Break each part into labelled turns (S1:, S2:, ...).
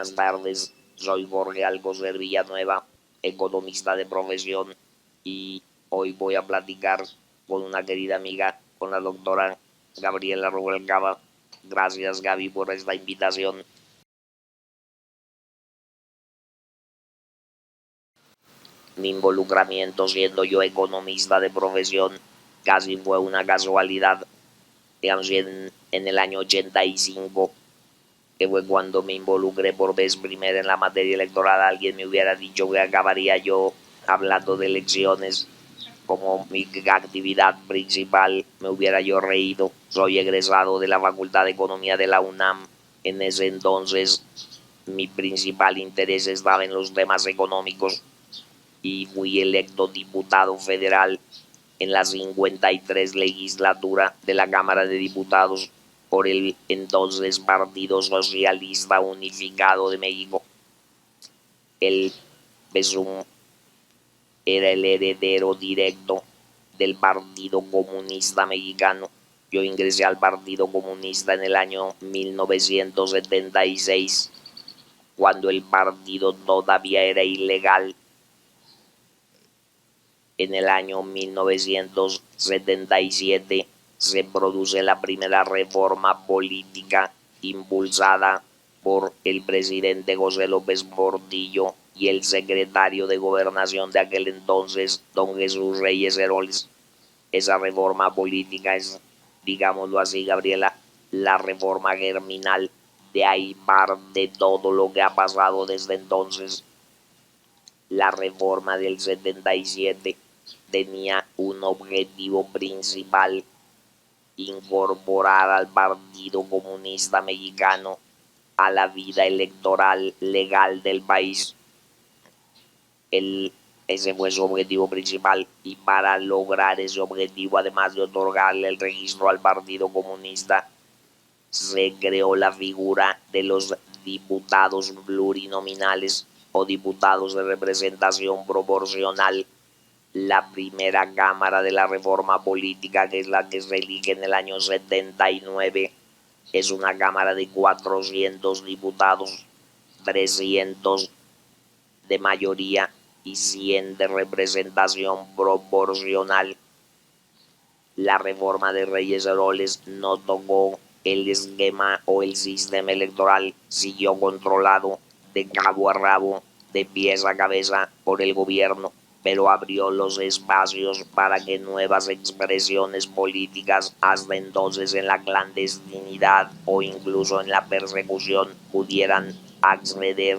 S1: buenas tardes. Soy Jorge Alcocer Villanueva, economista de profesión, y hoy voy a platicar con una querida amiga, con la doctora Gabriela Rubalcaba. Gracias, Gaby, por esta invitación. Mi involucramiento siendo yo economista de profesión casi fue una casualidad. Digamos, en el año 85, que fue cuando me involucré por vez primera en la materia electoral, alguien me hubiera dicho que acabaría yo hablando de elecciones como mi actividad principal, me hubiera yo reído. Soy egresado de la Facultad de Economía de la UNAM. En ese entonces mi principal interés estaba en los temas económicos y fui electo diputado federal en la 53 legislatura de la Cámara de Diputados por el entonces Partido Socialista Unificado de México. El PSUM era el heredero directo del Partido Comunista Mexicano. Yo ingresé al Partido Comunista en el año 1976, cuando el partido todavía era ilegal. En el año 1977 se produce la primera reforma política impulsada por el presidente José López Portillo y el secretario de Gobernación de aquel entonces, don Jesús Reyes Heroles. Esa reforma política es, digámoslo así, Gabriela, la reforma germinal. De ahí parte todo lo que ha pasado desde entonces. La reforma del 77 tenía un objetivo principal: incorporar al Partido Comunista Mexicano a la vida electoral legal del país. Ese fue su objetivo principal, y para lograr ese objetivo, además de otorgarle el registro al Partido Comunista, se creó la figura de los diputados plurinominales o diputados de representación proporcional. La primera cámara de la reforma política, que es la que se elige en el año 79, es una cámara de 400 diputados, 300 de mayoría y 100 de representación proporcional. La reforma de Reyes Heroles no tocó el esquema o el sistema electoral, siguió controlado de cabo a rabo, de pies a cabeza por el gobierno, pero abrió los espacios para que nuevas expresiones políticas, hasta entonces en la clandestinidad o incluso en la persecución, pudieran acceder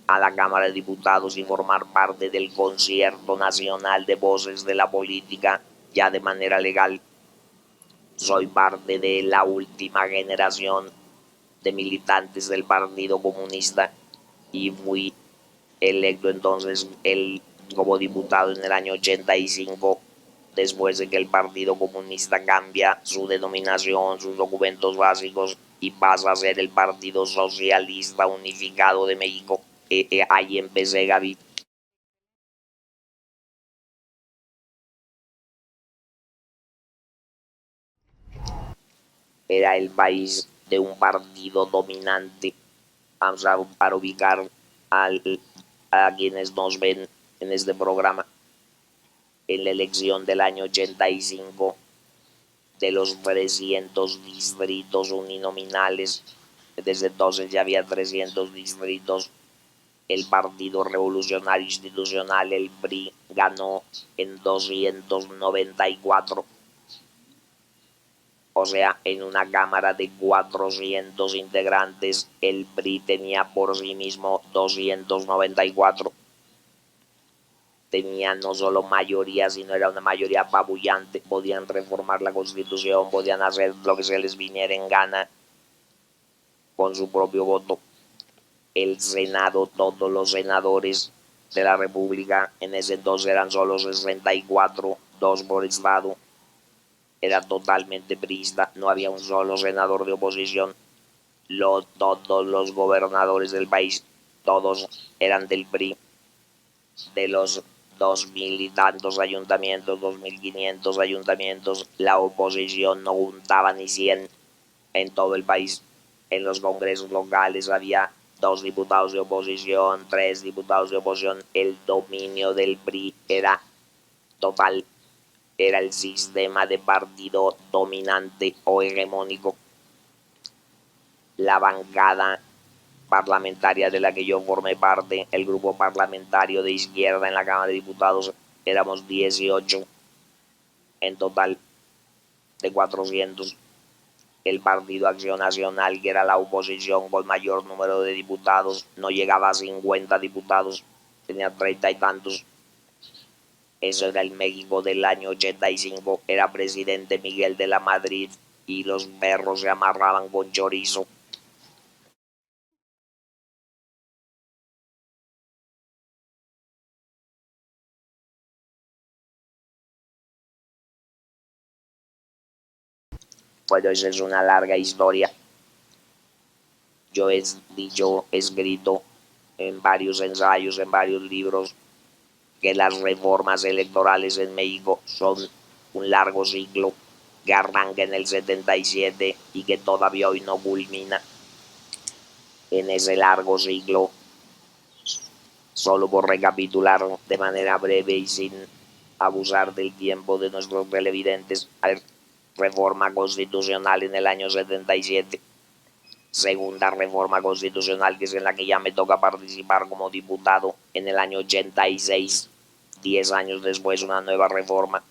S1: a la Cámara de Diputados y formar parte del concierto nacional de voces de la política ya de manera legal. Soy parte de la última generación de militantes del Partido Comunista y fui electo entonces como diputado en el año 85, después de que el Partido Comunista cambia su denominación, sus documentos básicos, y pasa a ser el Partido Socialista Unificado de México. Ahí empecé, Gaby. Era el país de un partido dominante. Vamos para ubicar a quienes nos ven en este programa. En la elección del año 85, de los 300 distritos uninominales, desde entonces ya había 300 distritos, el Partido Revolucionario Institucional, el PRI, ganó en 294. O sea, en una cámara de 400 integrantes, el PRI tenía por sí mismo 294. Tenía no solo mayoría, sino era una mayoría apabullante. Podían reformar la Constitución, podían hacer lo que se les viniera en gana con su propio voto. El Senado, todos los senadores de la República, en ese entonces eran solo 64, 2 por estado, era totalmente priista, no había un solo senador de oposición. Todos los gobernadores del país, todos eran del PRI. De los 2000 y tantos ayuntamientos, 2500 ayuntamientos, la oposición no juntaba ni 100 en todo el país. En los congresos locales había 2 diputados de oposición, 3 diputados de oposición. El dominio del PRI era total, era el sistema de partido dominante o hegemónico. La bancada parlamentaria de la que yo formé parte, el grupo parlamentario de izquierda en la Cámara de Diputados, éramos 18 en total de 400. El Partido Acción Nacional, que era la oposición con mayor número de diputados, no llegaba a 50 diputados, tenía 30 y tantos. Eso era el México del año 85. Era presidente Miguel de la Madrid y los perros se amarraban con chorizo. Bueno, esa es una larga historia. Yo he dicho, escrito en varios ensayos, en varios libros, que las reformas electorales en México son un largo ciclo que arranca en el 77 y que todavía hoy no culmina. En ese largo ciclo, solo por recapitular de manera breve y sin abusar del tiempo de nuestros televidentes, reforma constitucional en el año 77, segunda reforma constitucional, que es en la que ya me toca participar como diputado en el año 86, 10 años después una nueva reforma.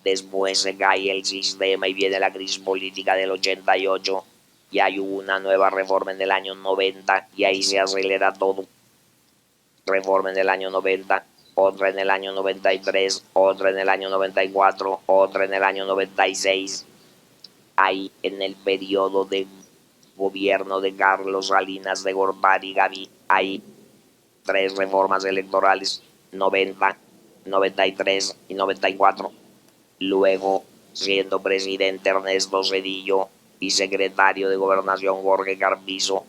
S1: Después se cae el sistema y viene la crisis política del 88 y hay una nueva reforma en el año 90 y ahí se acelera todo. Reforma en el año 90, otra en el año 93, otra en el año 94, otra en el año 96. Ahí en el periodo de gobierno de Carlos Salinas de Gortari Gavi hay 3 reformas electorales, 90, 93 y 94. Luego, siendo presidente Ernesto Zedillo y secretario de Gobernación Jorge Carpizo,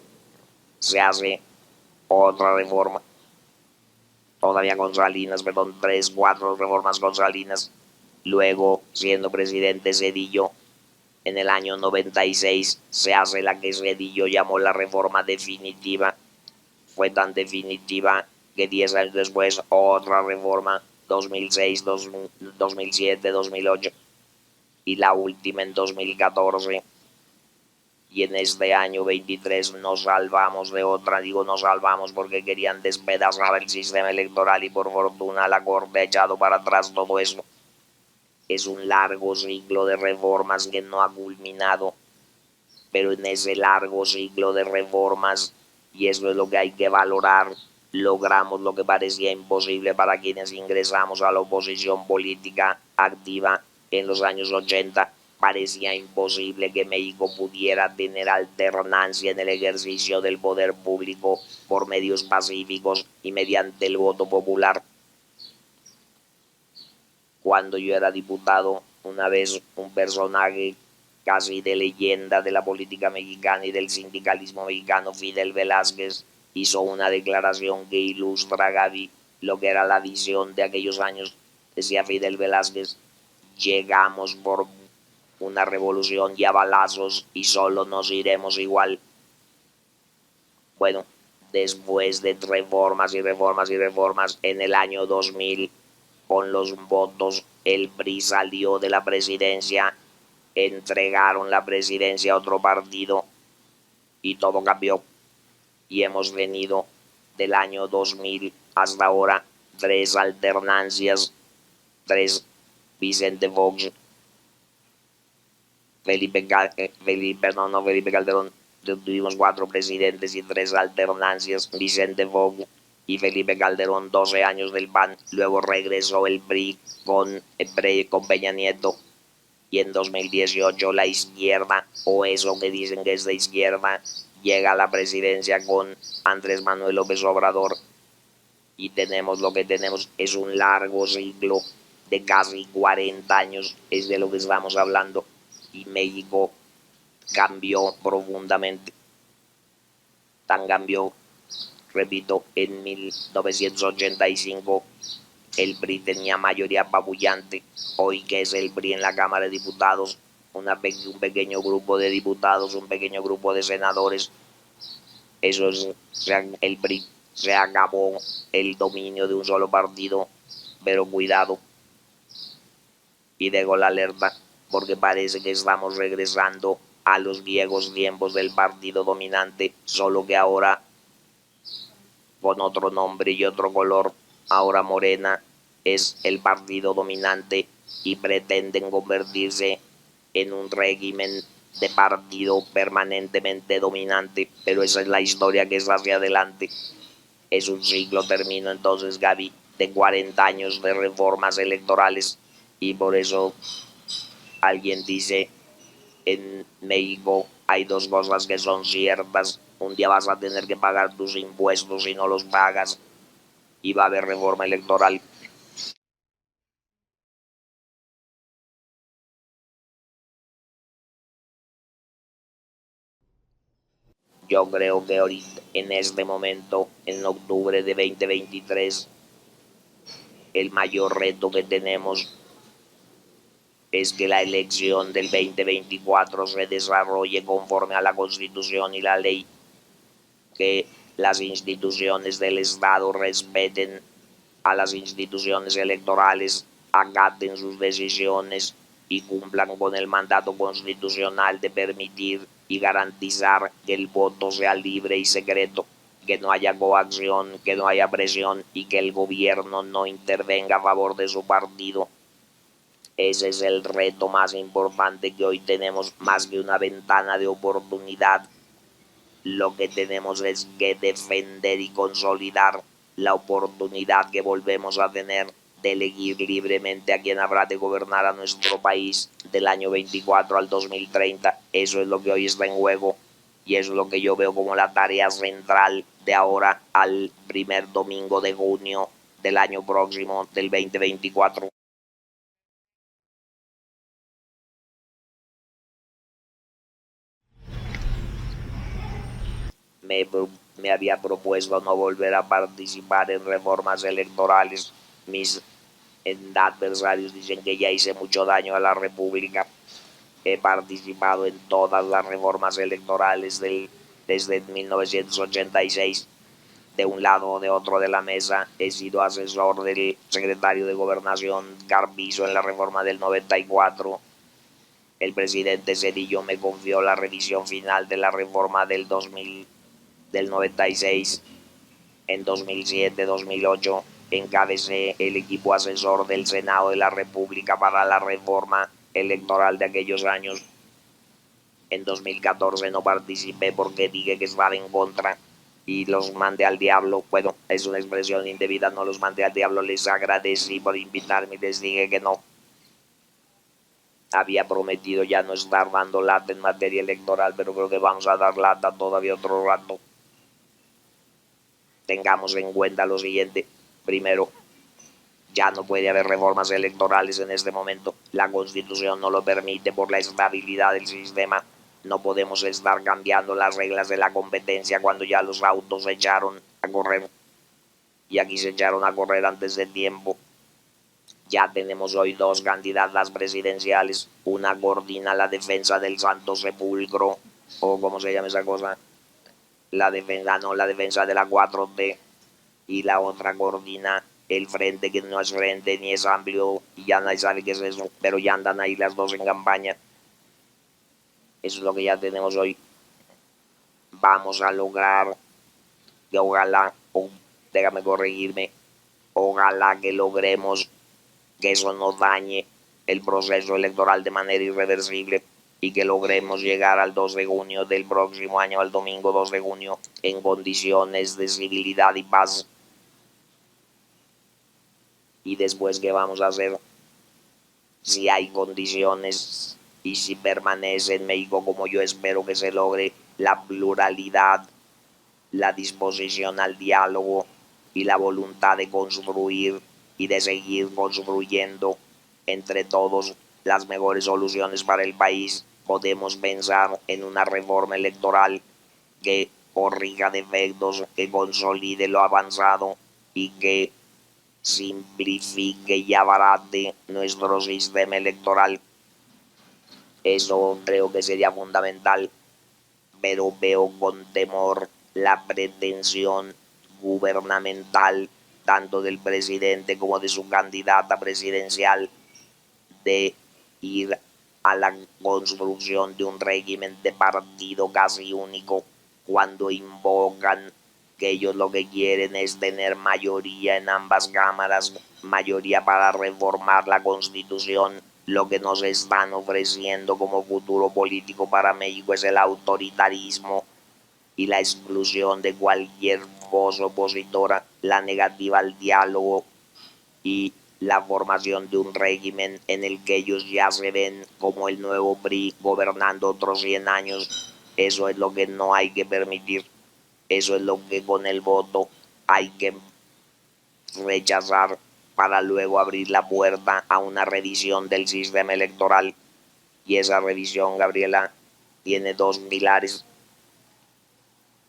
S1: se hace otra reforma, todavía con Salinas, perdón, 3, 4 reformas con Salinas. Luego, siendo presidente Zedillo, en el año 96 se hace la que Zedillo llamó la reforma definitiva. Fue tan definitiva que 10 años después otra reforma, 2006, 2007, 2008 y la última en 2014. Y en este año 23 nos salvamos de otra. Digo nos salvamos porque querían despedazar el sistema electoral y por fortuna la Corte ha echado para atrás todo eso. Es un largo ciclo de reformas que no ha culminado, pero en ese largo ciclo de reformas, y eso es lo que hay que valorar, logramos lo que parecía imposible para quienes ingresamos a la oposición política activa en los años 80. Parecía imposible que México pudiera tener alternancia en el ejercicio del poder público por medios pacíficos y mediante el voto popular. Cuando yo era diputado, una vez un personaje casi de leyenda de la política mexicana y del sindicalismo mexicano, Fidel Velázquez, hizo una declaración que ilustra, Gaby, lo que era la visión de aquellos años. Decía Fidel Velázquez: llegamos por una revolución y a balazos y solo nos iremos igual. Bueno, después de reformas y reformas y reformas, en el año 2000, con los votos, el PRI salió de la presidencia, entregaron la presidencia a otro partido y todo cambió. Y hemos venido del año 2000 hasta ahora 3 alternancias, 3 Vicente Fox, Felipe Calderón, tuvimos 4 presidentes y 3 alternancias, Vicente Fox y Felipe Calderón, 12 años del PAN, luego regresó el PRI con Peña Nieto, y en 2018 la izquierda, o eso que dicen que es de izquierda, llega a la presidencia con Andrés Manuel López Obrador, y tenemos lo que tenemos. Es un largo ciclo de casi 40 años, es de lo que estamos hablando, y México cambió profundamente. Tan cambió, repito, en 1985 el PRI tenía mayoría apabullante. Hoy, que es el PRI en la Cámara de Diputados, un pequeño grupo de diputados, un pequeño grupo de senadores, Eso es, se acabó el dominio de un solo partido, pero cuidado y dejo la alerta porque parece que estamos regresando a los viejos tiempos del partido dominante, solo que ahora con otro nombre y otro color. Ahora Morena es el partido dominante y pretenden convertirse en un régimen de partido permanentemente dominante, pero esa es la historia que es hacia adelante. Es un ciclo termino entonces, Gaby, de 40 años de reformas electorales y por eso alguien dice en México hay dos cosas que son ciertas. Un día vas a tener que pagar tus impuestos si no los pagas y va a haber reforma electoral. Yo creo que ahorita, en este momento, en octubre de 2023, el mayor reto que tenemos es que la elección del 2024 se desarrolle conforme a la Constitución y la ley, que las instituciones del Estado respeten a las instituciones electorales, acaten sus decisiones y cumplan con el mandato constitucional de permitir y garantizar que el voto sea libre y secreto, que no haya coacción, que no haya presión y que el gobierno no intervenga a favor de su partido. Ese es el reto más importante que hoy tenemos, más que una ventana de oportunidad. Lo que tenemos es que defender y consolidar la oportunidad que volvemos a tener de elegir libremente a quien habrá de gobernar a nuestro país del año 24 al 2030. Eso es lo que hoy está en juego y eso es lo que yo veo como la tarea central de ahora al primer domingo de junio del año próximo, del 2024. me, me había propuesto no volver a participar en reformas electorales. Mis adversarios dicen que ya hice mucho daño a la República. He participado en todas las reformas electorales desde 1986. De un lado o de otro de la mesa, he sido asesor del secretario de Gobernación Carpizo en la reforma del 94. El presidente Cedillo me confió la revisión final de la reforma del 96. En 2007-2008 encabecé el equipo asesor del Senado de la República para la reforma electoral de aquellos años. En 2014 no participé porque dije que estaba en contra y los mandé al diablo. Bueno, es una expresión indebida, no los mandé al diablo, les agradecí por invitarme y les dije que no. Había prometido ya no estar dando lata en materia electoral, pero creo que vamos a dar lata todavía otro rato. Tengamos en cuenta lo siguiente. Primero, ya no puede haber reformas electorales en este momento. La Constitución no lo permite por la estabilidad del sistema. No podemos estar cambiando las reglas de la competencia cuando ya los autos se echaron a correr. Y aquí se echaron a correr antes de tiempo. Ya tenemos hoy dos candidatas presidenciales. Una coordina la defensa del Santo Sepulcro, o como se llama esa cosa, la defensa, no, la defensa de la 4T, y la otra coordina el frente que no es frente ni es amplio y ya nadie sabe qué es eso, pero ya andan ahí las dos en campaña. Eso es lo que ya tenemos hoy. Vamos a lograr que ojalá, o déjame corregirme, ojalá que logremos que eso no dañe el proceso electoral de manera irreversible y que logremos llegar al 2 de junio del próximo año, al domingo 2 de junio, en condiciones de civilidad y paz. Y después, ¿qué vamos a hacer? Si hay condiciones y si permanece en México como yo espero que se logre, la pluralidad, la disposición al diálogo y la voluntad de construir y de seguir construyendo entre todos las mejores soluciones para el país, podemos pensar en una reforma electoral que corrija defectos, que consolide lo avanzado y que simplifique y abarate nuestro sistema electoral. Eso creo que sería fundamental, pero veo con temor la pretensión gubernamental, tanto del presidente como de su candidata presidencial, de ir a la construcción de un régimen de partido casi único, cuando invocan que ellos lo que quieren es tener mayoría en ambas cámaras, mayoría para reformar la Constitución. Lo que nos están ofreciendo como futuro político para México es el autoritarismo y la exclusión de cualquier voz opositora, la negativa al diálogo y la formación de un régimen en el que ellos ya se ven como el nuevo PRI gobernando otros 100 años. Eso es lo que no hay que permitir. Eso es lo que con el voto hay que rechazar para luego abrir la puerta a una revisión del sistema electoral. Y esa revisión, Gabriela, tiene dos pilares.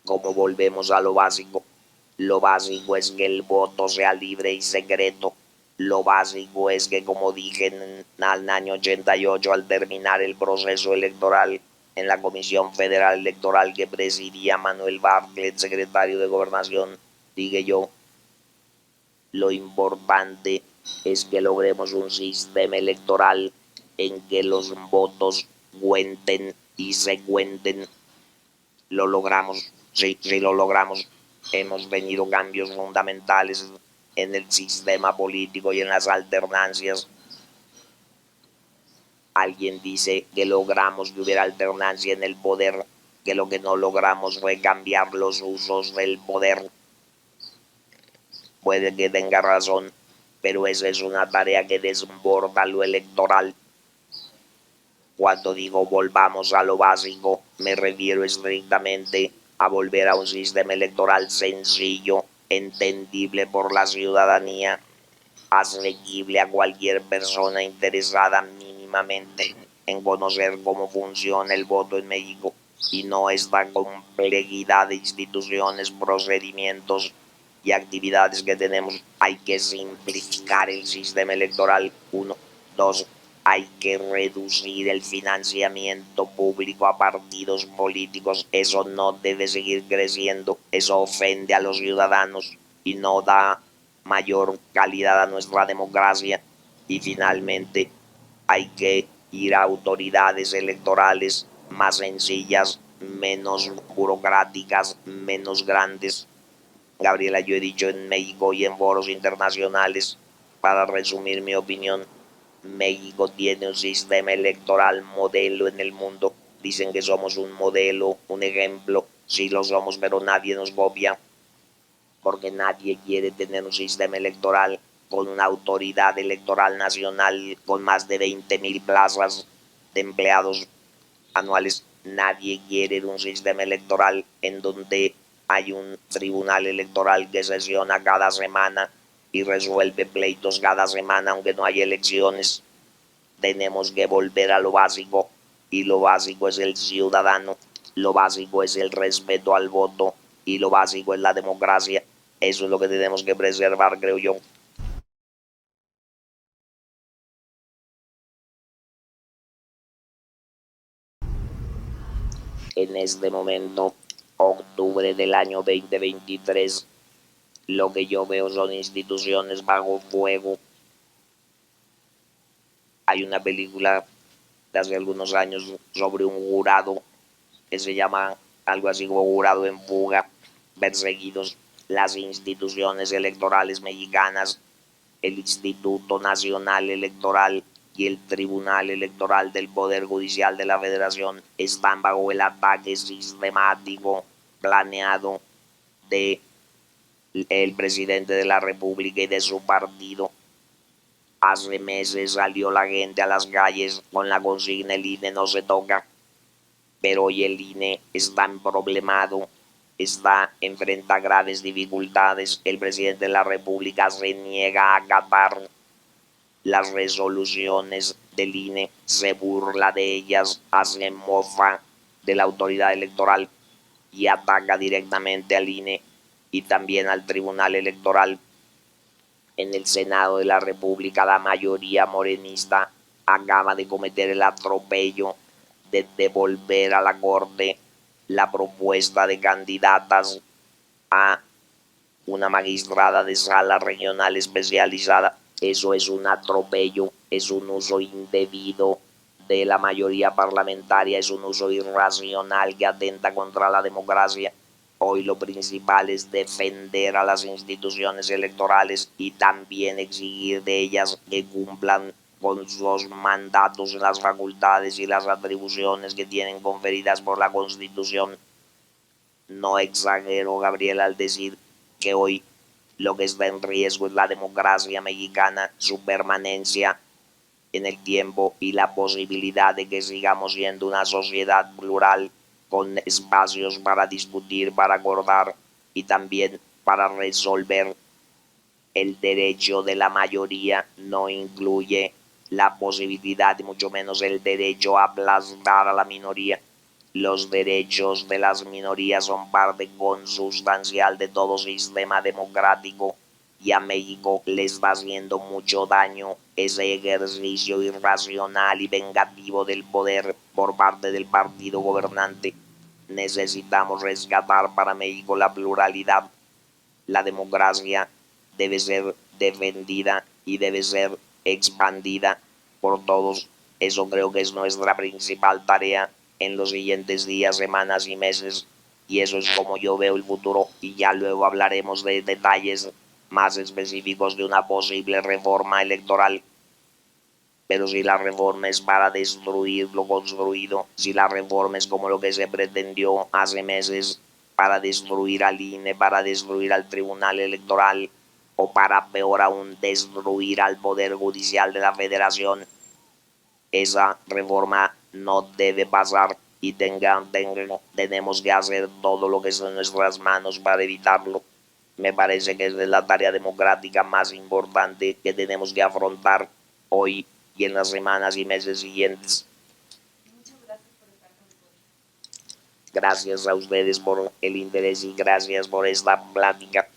S1: Como volvemos a lo básico es que el voto sea libre y secreto. Lo básico es que, como dije en el año 88, al terminar el proceso electoral en la Comisión Federal Electoral que presidía Manuel Bartlett, secretario de Gobernación, dije yo, lo importante es que logremos un sistema electoral en que los votos cuenten y se cuenten. Lo logramos, sí lo logramos. Hemos tenido cambios fundamentales en el sistema político y en las alternancias. Alguien dice que logramos que hubiera alternancia en el poder, que lo que no logramos fue cambiar los usos del poder. Puede que tenga razón, pero esa es una tarea que desborda lo electoral. Cuando digo volvamos a lo básico, me refiero estrictamente a volver a un sistema electoral sencillo, entendible por la ciudadanía, asequible a cualquier persona interesada mínimamente en conocer cómo funciona el voto en México y no esta complejidad de instituciones, procedimientos y actividades que tenemos. Hay que simplificar el sistema electoral. Uno, dos, hay que reducir el financiamiento público a partidos políticos. Eso no debe seguir creciendo. Eso ofende a los ciudadanos y no da mayor calidad a nuestra democracia. Y finalmente, hay que ir a autoridades electorales más sencillas, menos burocráticas, menos grandes. Gabriela, yo he dicho en México y en foros internacionales, para resumir mi opinión, México tiene un sistema electoral modelo en el mundo. Dicen que somos un modelo, un ejemplo. Sí lo somos, pero nadie nos copia, porque nadie quiere tener un sistema electoral con una autoridad electoral nacional con más de 20,000 plazas de empleados anuales. Nadie quiere un sistema electoral en donde hay un tribunal electoral que sesiona cada semana y resuelve pleitos cada semana, aunque no haya elecciones. Tenemos que volver a lo básico, y lo básico es el ciudadano, lo básico es el respeto al voto y lo básico es la democracia. Eso es lo que tenemos que preservar, creo yo. En este momento, octubre del año 2023, lo que yo veo son instituciones bajo fuego. Hay una película de hace algunos años sobre un jurado que se llama algo así como Jurado en Fuga, perseguidos las instituciones electorales mexicanas, el Instituto Nacional Electoral y el Tribunal Electoral del Poder Judicial de la Federación están bajo el ataque sistemático planeado de el presidente de la República y de su partido. Hace meses salió la gente a las calles con la consigna "el INE no se toca", pero hoy el INE está problemado, enfrenta graves dificultades. El presidente de la República se niega a acatar las resoluciones del INE, se burla de ellas, hace mofa de la autoridad electoral y ataca directamente al INE y también al Tribunal Electoral. En el Senado de la República, la mayoría morenista acaba de cometer el atropello de devolver a la Corte la propuesta de candidatas a una magistrada de sala regional especializada. Eso es un atropello, es un uso indebido de la mayoría parlamentaria, es un uso irracional que atenta contra la democracia. Hoy lo principal es defender a las instituciones electorales y también exigir de ellas que cumplan con los mandatos, las facultades y las atribuciones que tienen conferidas por la Constitución. No exagero, Gabriel, al decir que hoy lo que está en riesgo es la democracia mexicana, su permanencia en el tiempo y la posibilidad de que sigamos siendo una sociedad plural con espacios para discutir, para acordar y también para resolver. El derecho de la mayoría no incluye la posibilidad y mucho menos el derecho a aplastar a la minoría. Los derechos de las minorías son parte consustancial de todo sistema democrático y a México le está haciendo mucho daño ese ejercicio irracional y vengativo del poder por parte del partido gobernante. Necesitamos rescatar para México la pluralidad. La democracia debe ser defendida y debe ser expandida por todos. Eso creo que es nuestra principal tarea en los siguientes días, semanas y meses. Y eso es como yo veo el futuro. Y ya luego hablaremos de detalles más específicos de una posible reforma electoral. Pero si la reforma es para destruir lo construido, si la reforma es como lo que se pretendió hace meses para destruir al INE, para destruir al Tribunal Electoral o para peor aún destruir al Poder Judicial de la Federación, esa reforma no debe pasar y tenemos que hacer todo lo que está en nuestras manos para evitarlo. Me parece que es la tarea democrática más importante que tenemos que afrontar hoy y en las semanas y meses siguientes. Gracias a ustedes por el interés y gracias por esta plática.